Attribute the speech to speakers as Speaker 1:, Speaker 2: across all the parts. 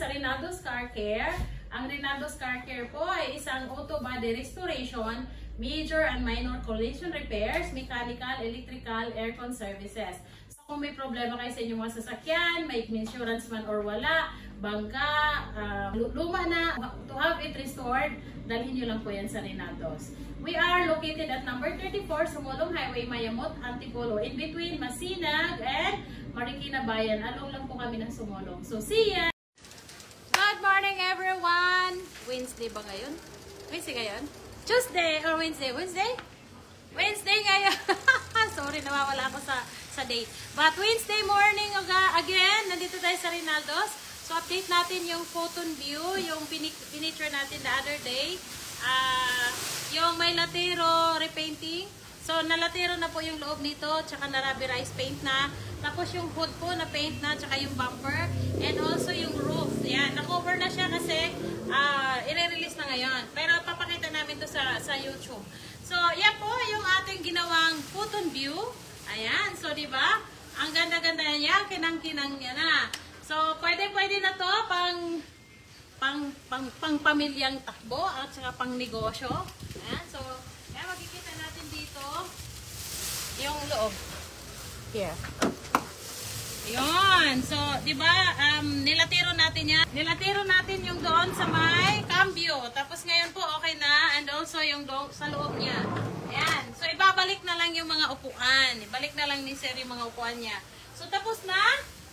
Speaker 1: sa Rinaldo's Car Care. Ang Rinaldo's Car Care po ay isang auto body restoration, major and minor collision repairs, mechanical, electrical, aircon services. So kung may problema kayo sa inyong mga sasakyan, may insurance man or wala, bangga, luma na, to have it restored, dalhin nyo lang po yan sa Rinaldo's. We are located at number 34, Sumulong Highway, Mayamot, Antipolo, in between Masinag and Marikina Bayan. Along lang po kami ng Sumulong. So see ya! Good morning everyone! Wednesday ba ngayon? Wednesday ngayon? Tuesday or Wednesday? Wednesday? Wednesday ngayon! Sorry, nawawala ako sa date. But Wednesday morning again, nandito tayo sa Rinaldo's. So update natin yung photon view, yung pinicture natin the other day. Yung may latero repainting. So nalatero na po yung loob nito, tsaka na-rubberized paint na. Tapos yung hood po na paint na, tsaka yung bumper. And also yung roof. Yan, na-cover na siya kasi i-release na ngayon. Pero papakita namin to sa YouTube. So yan po yung ating ginawang photon view. Ayan, so diba? Ang ganda-ganda niya, kinang-kinang niya na. So pwede na to pang pamilyang takbo at saka pang negosyo. Ayan, so ayan, makikita natin dito yung loob. Here. Yun. So, di ba, nilatiro natin yan. Nilatiro natin yung doon sa may cambio. Tapos ngayon po okay na, and also yung sa loob niya. Ayan. So, ibabalik na lang yung mga upuan. Ibalik na lang ni Sir yung mga upuan niya. So, tapos na.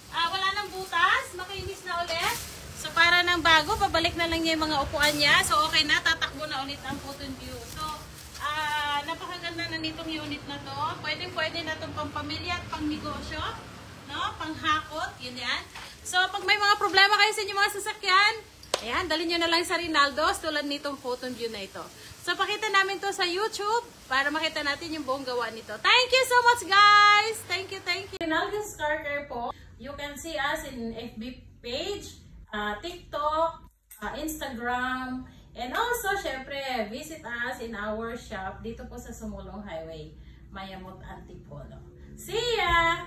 Speaker 1: Wala nang butas. Makinis na ulit. So, para nang bago, pabalik na lang niya yung mga upuan niya. So, okay na. Tatakbo na ulit ang photon view. So, napakaganda na nitong unit na to. Pwede na itong pang-pamilya at pang-negosyo. No? Panghakot, yun yan. So, pag may mga problema kayo sa inyong mga sasakyan, ayan, dalhin nyo na lang sa Rinaldo's tulad nitong photon view na ito. So, pakita namin to sa YouTube para makita natin yung buong gawa nito. Thank you so much, guys! Thank you, thank you. Rinaldo's Car Care po. You can see us in FB page, TikTok, Instagram, and also, syempre, visit us in our shop dito po sa Sumulong Highway, Mayamot, Antipolo. See ya!